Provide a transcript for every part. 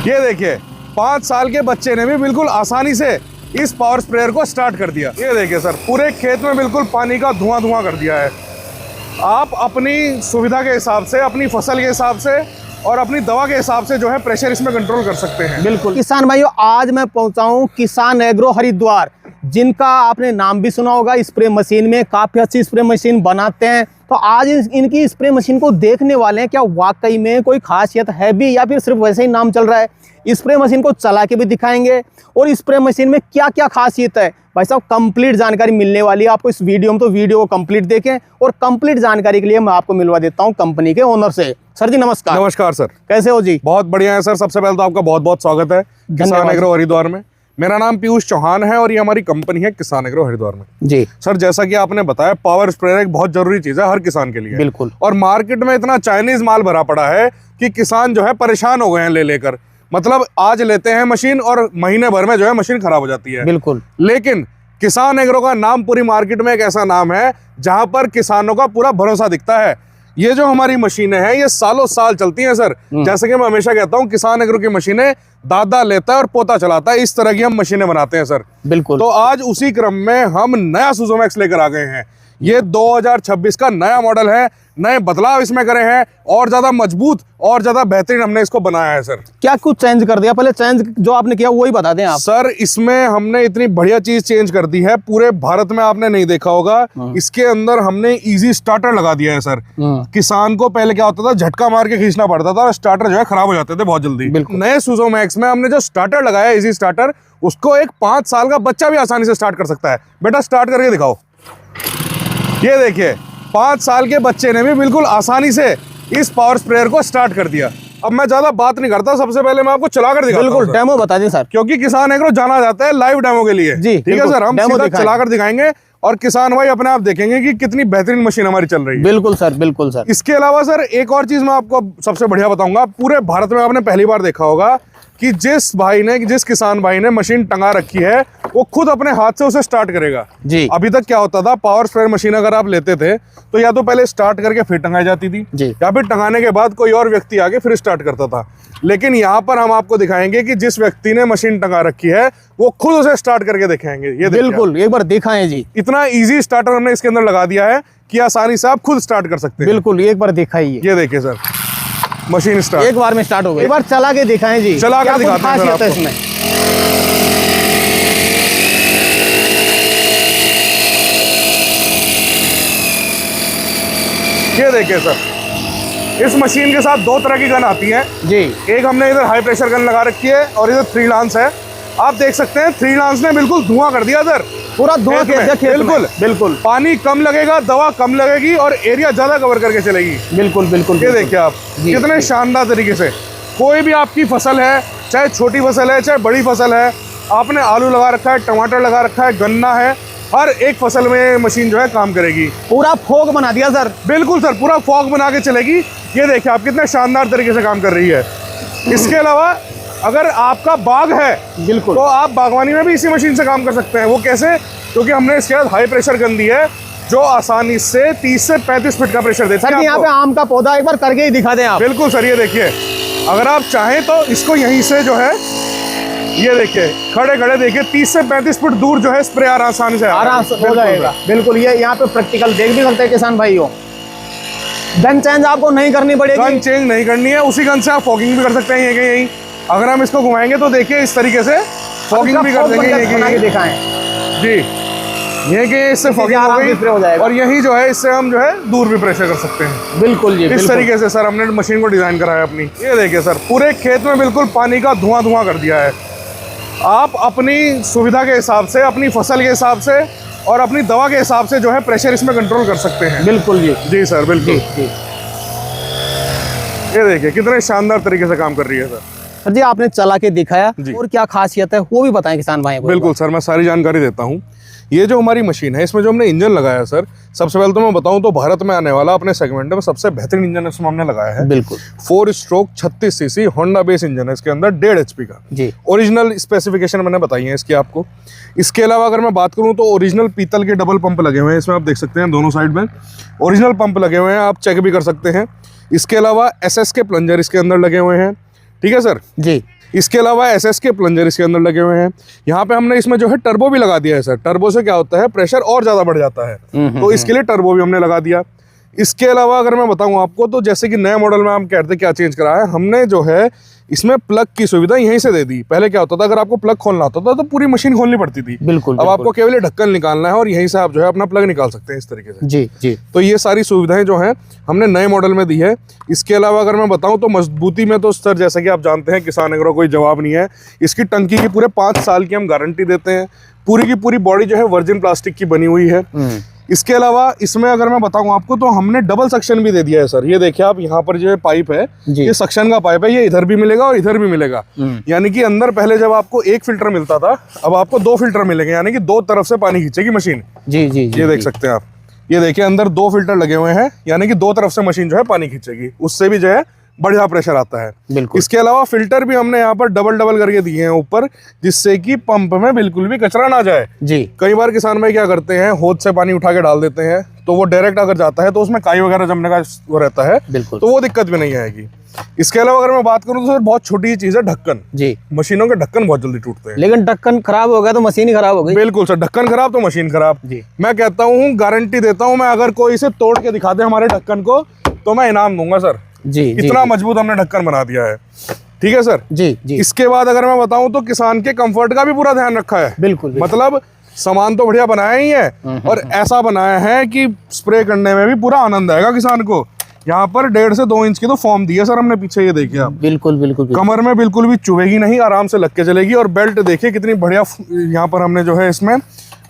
ये देखिए 5 साल के बच्चे ने भी बिल्कुल आसानी से इस पावर स्प्रेयर को स्टार्ट कर दिया। ये देखिए सर, पूरे खेत में बिल्कुल पानी का धुआं कर दिया है। आप अपनी सुविधा के हिसाब से, अपनी फसल के हिसाब से और अपनी दवा के हिसाब से जो है प्रेशर इसमें कंट्रोल कर सकते हैं। बिल्कुल किसान भाइयों, आज मैं पहुंचा हूं किसान एग्रो हरिद्वार, जिनका आपने नाम भी सुना होगा। स्प्रे मशीन में काफ़ी अच्छी स्प्रे मशीन बनाते हैं। तो आज इनकी स्प्रे मशीन को देखने वाले हैं, क्या वाकई में कोई खासियत है भी या फिर सिर्फ वैसे ही नाम चल रहा है। स्प्रे मशीन को चला के भी दिखाएंगे और स्प्रे मशीन में क्या क्या खासियत है भाई साहब, कंप्लीट जानकारी मिलने वाली है आपको इस वीडियो में। तो वीडियो को कंप्लीट देखें और कंप्लीट जानकारी के लिए मैं आपको मिलवा देता हूं कंपनी के ओनर से। सर जी नमस्कार। नमस्कार सर, कैसे हो जी? बहुत बढ़िया है सर। सबसे पहले तो आपका बहुत बहुत स्वागत है किसान एग्रो हरिद्वार में। मेरा नाम पीयूष चौहान है और ये हमारी कंपनी है किसान एग्रो हरिद्वार में जी। सर, जैसा कि आपने बताया, पावर स्प्रेयर एक बहुत जरूरी चीज है हर किसान के लिए। बिल्कुल। और मार्केट में इतना चाइनीज माल भरा पड़ा है कि किसान जो है परेशान हो गए हैं ले लेकर। मतलब आज लेते हैं मशीन और महीने भर में जो है मशीन खराब हो जाती है। बिल्कुल। लेकिन किसान एग्रो का नाम पूरी मार्केट में एक ऐसा नाम है जहां पर किसानों का पूरा भरोसा दिखता है। ये जो हमारी मशीनें हैं ये सालों साल चलती हैं सर। जैसे कि मैं हमेशा कहता हूं, किसान एग्रो की मशीनें दादा लेता है और पोता चलाता है, इस तरह की हम मशीनें बनाते हैं सर। बिल्कुल। तो आज उसी क्रम में हम नया सुज़ोमैक्स लेकर आ गए हैं। ये 2026 का नया मॉडल है, नए बदलाव इसमें करे हैं और ज्यादा मजबूत और ज्यादा बेहतरीन हमने इसको बनाया है सर। क्या कुछ चेंज कर दिया? पहले चेंज जो आपने किया वही बता दें आप। सर, इसमें हमने इतनी बढ़िया चीज चेंज कर दी है, पूरे भारत में आपने नहीं देखा होगा। इसके अंदर हमने इजी स्टार्टर लगा दिया है सर। किसान को पहले क्या होता था, झटका मार के खींचना पड़ता था और स्टार्टर जो है खराब हो जाते थे बहुत जल्दी। नए सुज़ोमैक्स में हमने जो स्टार्टर लगाया, इजी स्टार्टर, उसको एक 5 साल का बच्चा भी आसानी से स्टार्ट कर सकता है। बेटा स्टार्ट करके दिखाओ। ये देखिए 5 साल के बच्चे ने भी बिल्कुल आसानी से इस पावर स्प्रेयर को स्टार्ट कर दिया। अब मैं ज्यादा बात नहीं करता, सबसे पहले मैं आपको चलाकर दिखाता हूं। बिल्कुल, डेमो बता दें सर, क्योंकि किसान एग्रो जाना जाता है लाइव डेमो के लिए। जी ठीक है सर, हम सीधा चलाकर दिखाएंगे और किसान भाई अपने आप देखेंगे कि कितनी बेहतरीन मशीन हमारी चल रही है। बिल्कुल सर, बिल्कुल सर। इसके अलावा सर एक और चीज मैं आपको सबसे बढ़िया बताऊंगा। पूरे भारत में आपने पहली बार देखा होगा कि जिस किसान भाई ने मशीन टंगा रखी है वो खुद अपने हाथ से उसे स्टार्ट करेगा जी। अभी तक क्या होता था, पावर स्प्रेयर मशीन अगर आप लेते थे तो या तो पहले स्टार्ट करके फिर टंगाई जाती थी जी, या फिर टंगाने के बाद कोई और व्यक्ति आके फिर स्टार्ट करता था। लेकिन यहाँ पर हम आपको दिखाएंगे कि जिस व्यक्ति ने मशीन टंगा रखी है वो खुद उसे स्टार्ट करके दिखाएंगे। ये बिल्कुल, एक बार दिखाएं जी। इतना इजी स्टार्टर हमने इसके अंदर लगा दिया है कि आसानी से आप खुद स्टार्ट कर सकते हैं। बिल्कुल, एक बार दिखाइए। ये देखिए सर, मशीन स्टार्ट एक बार में स्टार्ट हो गई। एक बार चला के दिखाएं जी। चला कर दिखाते हैं सर आपको। इसमें ये देखिए सर, इस मशीन के साथ 2 तरह की गन आती है जी। एक हमने इधर हाई प्रेशर गन लगा रखी है और इधर 3 लांस है। आप देख सकते हैं 3 लांस ने बिल्कुल धुआं कर दिया सर, पूरा धुआं खेत में। बिल्कुल बिल्कुल, पानी कम लगेगा, दवा कम लगेगी और एरिया ज्यादा कवर करके चलेगी। बिल्कुल बिल्कुल। ये देखिए आप कितने शानदार तरीके से, कोई भी आपकी फसल है, चाहे छोटी फसल है चाहे बड़ी फसल है, आपने आलू लगा रखा है, टमाटर लगा रखा है, गन्ना है, हर एक फसल में मशीन जो है काम करेगी। पूरा फॉग बना दिया सर। बिल्कुल सर, पूरा फॉग बना के चलेगी। ये देखिए आप कितने शानदार तरीके से काम कर रही है। इसके अलावा अगर आपका बाग है बिल्कुल, तो आप बागवानी में भी इसी मशीन से काम कर सकते हैं। वो कैसे? क्योंकि हमने इसके बाद हाई प्रेशर गन दी है जो आसानी से 30 से 35 फीट का प्रेशर देती है। यहाँ पे आम का पौधा एक बार करके ही दिखा दें आप। बिल्कुल सर, ये देखिए, अगर आप चाहें तो इसको यहीं से जो है, ये देखिए खड़े खड़े देखिए 30 से 35 फुट दूर जो है स्प्रे आसानी से हो जाएगा। बिल्कुल, ये यहाँ पे प्रैक्टिकल देख भी सकते हैं किसान भाइयों। गन चेंज आपको नहीं करनी पड़ेगी। गन चेंज नहीं करनी है, उसी गन से आप फॉगिंग भी कर सकते हैं। यहीं अगर हम इसको घुमाएंगे तो देखिए इस तरीके से फॉगिंग भी कर देंगे। दिखाएं जी, ये कि इससे फॉगिंग हो गई और यही जो है इससे हम जो है दूर भी प्रेशर कर सकते हैं। बिल्कुल जी, इस तरीके से सर हमने मशीन को डिजाइन करा है अपनी। ये देखिए सर, पूरे खेत में बिल्कुल पानी का धुआं कर दिया है। आप अपनी सुविधा के हिसाब से, अपनी फसल के हिसाब से और अपनी दवा के हिसाब से जो है प्रेशर इसमें कंट्रोल कर सकते हैं। बिल्कुल जी जी सर, बिल्कुल जी। ये देखिए कितने शानदार तरीके से काम कर रही है सर। जी आपने चला के दिखाया और क्या खासियत है वो भी बताएं किसान भाई को। बिल्कुल सर, मैं सारी जानकारी देता हूँ। ये जो हमारी मशीन है इसमें जो हमने इंजन लगाया है सर, सबसे पहले तो मैं बताऊं तो भारत में आने वाला अपने सेगमेंट में सबसे बेहतरीन इंजन इसमें हमने लगाया है। बिल्कुल 4 stroke 36 CC Honda base engine है इसके अंदर, 1.5 HP का जी। ओरिजिनल स्पेसिफिकेशन मैंने बताई है इसकी आपको। इसके अलावा अगर मैं बात करूं तो ओरिजिनल पीतल के डबल पंप लगे हुए हैं इसमें, आप देख सकते हैं दोनों साइड में ओरिजिनल पंप लगे हुए हैं, आप चेक भी कर सकते हैं। इसके अलावा SS के प्लंजर इसके अंदर लगे हुए हैं। ठीक है सर जी। इसके अलावा एसएस के प्लंजर इसके अंदर लगे हुए हैं। यहाँ पे हमने इसमें जो है टर्बो भी लगा दिया है सर। टर्बो से क्या होता है, प्रेशर और ज़्यादा बढ़ जाता है, तो इसके लिए टर्बो भी हमने लगा दिया। इसके अलावा अगर मैं बताऊं आपको, तो जैसे कि नए मॉडल में हम कहते क्या चेंज करा है हमने, जो है इसमें प्लग की सुविधा यहीं से दे दी। पहले क्या होता था, अगर आपको प्लग खोलना होता था तो पूरी मशीन खोलनी पड़ती थी। बिल्कुल, अब आपको केवल ढक्कन निकालना है और यहीं से आप जो है अपना प्लग निकाल सकते हैं इस तरीके से। जी जी। तो ये सारी सुविधाएं जो हैं हमने नए मॉडल में दी है। इसके अलावा अगर मैं बताऊं तो मजबूती में तो सर, जैसा कि आप जानते हैं, किसान एग्रो कोई जवाब नहीं है। इसकी टंकी की पूरे 5 साल की हम गारंटी देते हैं। पूरी की पूरी बॉडी जो है वर्जिन प्लास्टिक की बनी हुई है। इसके अलावा इसमें अगर मैं बताऊं आपको, तो हमने डबल सक्शन भी दे दिया है सर। ये देखिए आप, यहाँ पर जो है पाइप है, ये सक्शन का पाइप है, ये इधर भी मिलेगा और इधर भी मिलेगा। यानी कि अंदर पहले जब आपको एक फिल्टर मिलता था, अब आपको 2 फिल्टर मिलेंगे, यानी कि 2 तरफ से पानी खींचेगी मशीन। जी जी, ये देख सकते हैं आप, ये देखिए अंदर 2 फिल्टर लगे हुए हैं, यानी कि 2 तरफ से मशीन जो है पानी खींचेगी, उससे भी जो है बढ़िया प्रेशर आता है। बिल्कुल। इसके अलावा फिल्टर भी हमने यहाँ पर डबल करके दिए हैं ऊपर, जिससे कि पंप में बिल्कुल भी कचरा ना जाए। जी। कई बार किसान भाई क्या करते हैं, होद से पानी उठा के डाल देते हैं, तो वो डायरेक्ट अगर जाता है तो उसमें काई वगैरह जमने का वो रहता है। बिल्कुल। तो वो दिक्कत भी नहीं आएगी। इसके अलावा अगर मैं बात करूँ तो सर, बहुत छोटी चीज है ढक्कन। जी। मशीनों के ढक्कन बहुत जल्दी टूटते हैं, लेकिन ढक्कन खराब हो गया तो मशीन ही खराब हो गई। बिल्कुल सर, ढक्कन खराब तो मशीन खराब। जी। मैं कहता हूँ, गारंटी देता हूँ मैं, अगर कोई इसे तोड़ के दिखा दे हमारे ढक्कन को, तो मैं इनाम दूंगा सर। जी। इतना मजबूत हमने ढक्कन बना दिया है। ठीक है सर। जी जी। इसके बाद अगर मैं बताऊं तो किसान के कंफर्ट का भी पूरा ध्यान रखा है। बिल्कुल। मतलब सामान तो बढ़िया बनाया ही है, और ऐसा बनाया है कि स्प्रे करने में भी पूरा आनंद आएगा किसान को। यहाँ पर 1.5 से 2 इंच की तो फॉर्म दी है सर हमने पीछे, ये देखिए आप। बिल्कुल बिल्कुल। कमर में बिल्कुल भी चुभेगी नहीं, आराम से लग के चलेगी। और बेल्ट देखिए कितनी बढ़िया, यहाँ पर हमने जो है इसमें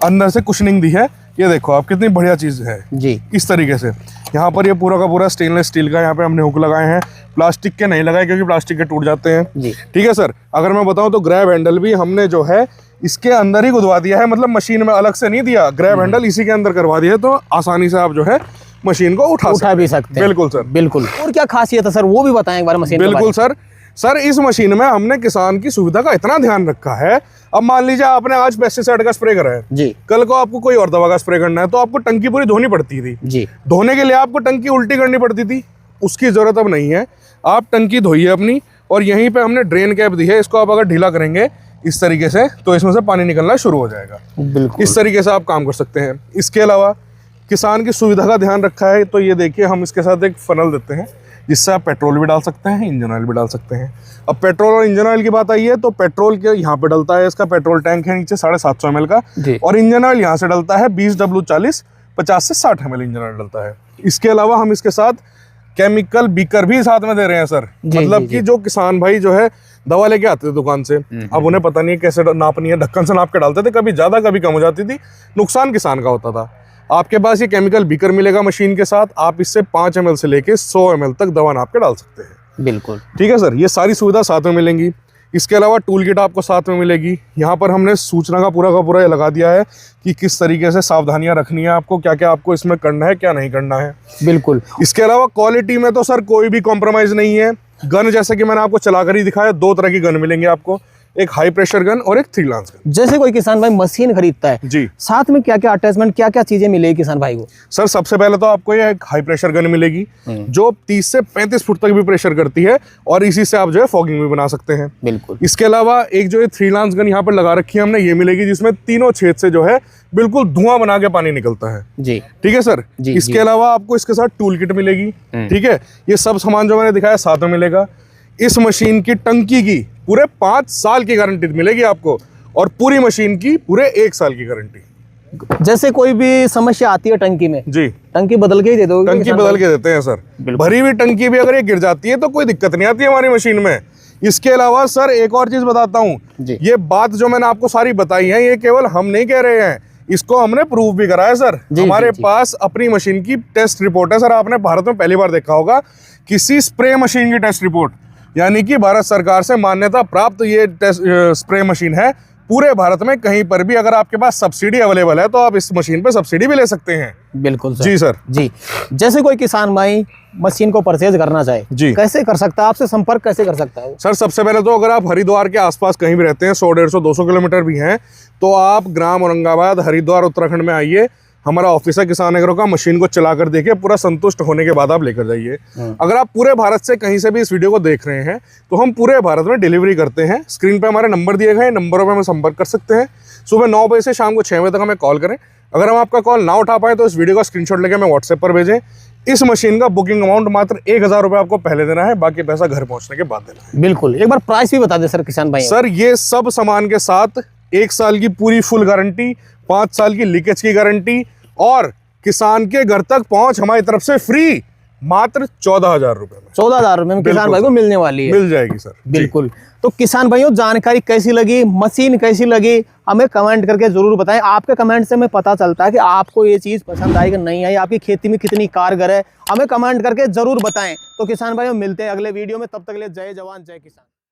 अंदर से कुशनिंग दी है। ये देखो आप, कितनी बढ़िया चीज है जी। इस तरीके से। यहाँ पर ये पूरा का पूरा स्टेनलेस स्टील का यहाँ पे हमने हुक लगाए हैं, प्लास्टिक के नहीं लगाए क्योंकि प्लास्टिक के टूट जाते हैं। जी। ठीक है सर। अगर मैं बताऊं तो ग्रैब हैंडल भी हमने जो है इसके अंदर ही गुदवा दिया है, मतलब मशीन में अलग से नहीं दिया, ग्रैब हैंडल इसी के अंदर करवा दिया है, तो आसानी से आप जो है मशीन को उठा भी सकते हैं। बिल्कुल सर, बिल्कुल। और क्या खासियत है सर, वो भी बताएं एक बार मशीन के बारे में। बिल्कुल सर, इस मशीन में हमने किसान की सुविधा का इतना ध्यान रखा है। अब मान लीजिए आपने आज पेस्टिसाइड का स्प्रे करा है जी, कल को आपको कोई और दवा का स्प्रे करना है, तो आपको टंकी पूरी धोनी पड़ती थी जी। धोने के लिए आपको टंकी उल्टी करनी पड़ती थी, उसकी जरूरत अब नहीं है। आप टंकी धोइए अपनी, और यहीं पे हमने ड्रेन कैप दी है, इसको आप अगर ढीला करेंगे इस तरीके से, तो इसमें से पानी निकलना शुरू हो जाएगा। बिल्कुल। इस तरीके से आप काम कर सकते हैं। इसके अलावा किसान की सुविधा का ध्यान रखा है, तो ये देखिए हम इसके साथ एक फनल देते हैं, जिससे आप पेट्रोल भी डाल सकते हैं, इंजन ऑयल भी डाल सकते हैं। अब पेट्रोल और इंजन ऑयल की बात आई है, तो पेट्रोल के यहाँ पे डलता है, इसका पेट्रोल टैंक है नीचे 750 ml का, और इंजन ऑयल यहाँ से डलता है 20W40, 50 से 60 ml इंजन ऑयल डलता है। इसके अलावा हम इसके साथ केमिकल बीकर भी साथ में दे रहे हैं सर। मतलब कि जो किसान भाई जो है दवा लेके आते थे दुकान से, अब उन्हें पता नहीं कैसे नापनी है, ढक्कन से नाप के डालते थे, कभी ज्यादा कभी कम हो जाती थी, नुकसान किसान का होता था। आपके पास ये केमिकल बीकर मिलेगा मशीन के साथ, आप इससे 5 ml से लेके 100 ml तक दवा नाप के डाल सकते हैं। बिल्कुल। ठीक है सर, ये सारी सुविधा साथ में मिलेंगी। इसके अलावा टूल किट आपको साथ में मिलेगी। यहाँ पर हमने सूचना का पूरा ये लगा दिया है कि किस तरीके से सावधानियां रखनी है आपको, क्या क्या आपको इसमें करना है, क्या नहीं करना है। बिल्कुल। इसके अलावा क्वालिटी में तो सर कोई भी कॉम्प्रोमाइज नहीं है। गन जैसे कि मैंने आपको चलाकर ही दिखाया, 2 तरह की गन मिलेंगे आपको, एक हाई प्रेशर गन और एक 3 लांस गन। जैसे कोई किसान भाई मशीन खरीदता है जी, साथ में क्या क्या अटैचमेंट, क्या क्या चीजें मिलेगी किसान भाई को? सर सबसे पहले तो आपको ये एक हाई प्रेशर गन मिलेगी, जो 30 से 35 फुट तक भी प्रेशर करती है, और इसी से आप जो है फॉगिंग भी बना सकते हैं। बिल्कुल। इसके अलावा एक जो है 3 लांस गन यहाँ पर लगा रखी है हमने, ये मिलेगी, जिसमें तीनों छेद से जो है बिल्कुल धुआं बना के पानी निकलता है। जी। ठीक है सर। इसके अलावा आपको इसके साथ टूल किट मिलेगी। ठीक है, ये सब सामान जो मैंने दिखाया साथ में मिलेगा। इस मशीन की टंकी की पूरे 5 साल की गारंटी मिलेगी आपको, और पूरी मशीन की पूरे 1 साल की गारंटी। जैसे कोई भी समस्या आती है टंकी में, जी, टंकी बदल के ही दे दोगे? टंकी बदल के देते हैं सर। भरी हुई टंकी भी अगर ये गिर जाती है तो कोई दिक्कत नहीं आती है हमारी मशीन में। इसके अलावा सर एक और चीज बताता हूँ, ये बात जो मैंने आपको सारी बताई है, ये केवल हम नहीं कह रहे हैं, इसको हमने प्रूव भी करा है सर। हमारे पास अपनी मशीन की टेस्ट रिपोर्ट है सर। आपने भारत में पहली बार देखा होगा किसी स्प्रे मशीन की टेस्ट रिपोर्ट, यानी कि भारत सरकार से मान्यता प्राप्त ये स्प्रे मशीन है। पूरे भारत में कहीं पर भी अगर आपके पास सब्सिडी अवेलेबल है तो आप इस मशीन पे सब्सिडी भी ले सकते हैं। बिल्कुल सर। जी सर। जी, जैसे कोई किसान भाई मशीन को परचेज करना चाहे, जी, कैसे कर सकता है, आपसे संपर्क कैसे कर सकता है? सर सबसे पहले तो अगर आप हरिद्वार के आसपास कहीं भी रहते हैं, 100, 150, 200 किलोमीटर भी हैं, तो आप ग्राम औरंगाबाद, हरिद्वार, उत्तराखंड में आइए। हमारा ऑफिस है किसान एग्रो का, मशीन को चला कर देखिए, पूरा संतुष्ट होने के बाद आप लेकर जाइए। अगर आप पूरे भारत से कहीं से भी इस वीडियो को देख रहे हैं तो हम पूरे भारत में डिलीवरी करते हैं। स्क्रीन पे हमारे नंबर दिए गए हैं, नंबरों पे हमें संपर्क कर सकते हैं। सुबह 9 बजे से शाम को 6 बजे तक हमें कॉल करें। अगर हम आपका कॉल ना उठा पाए तो इस वीडियो का स्क्रीनशॉट लेके हमें व्हाट्सएप पर भेजें। इस मशीन का बुकिंग अमाउंट मात्र 1000 रुपये आपको पहले देना है, बाकी पैसा घर पहुंचने के बाद देना है। बिल्कुल, एक बार प्राइस भी बता दें सर किसान भाई। सर ये सब सामान के साथ 1 साल की पूरी फुल गारंटी, 5 साल की लीकेज की गारंटी और किसान के घर तक पहुंच हमारी तरफ से फ्री, मात्र 14,000 रुपए में। 14,000 रुपए में किसान भाई को मिलने वाली है। मिल जाएगी सर। बिल्कुल। तो किसान भाइयों, जानकारी कैसी लगी, मशीन कैसी लगी, हमें कमेंट करके जरूर बताएं। आपके कमेंट से हमें पता चलता है कि आपको ये चीज़ पसंद आई कि नहीं आई, आपकी खेती में कितनी कारगर है, हमें कमेंट करके जरूर बताएं। तो किसान भाइयों, मिलते हैं अगले वीडियो में, तब तक के लिए जय जवान जय किसान।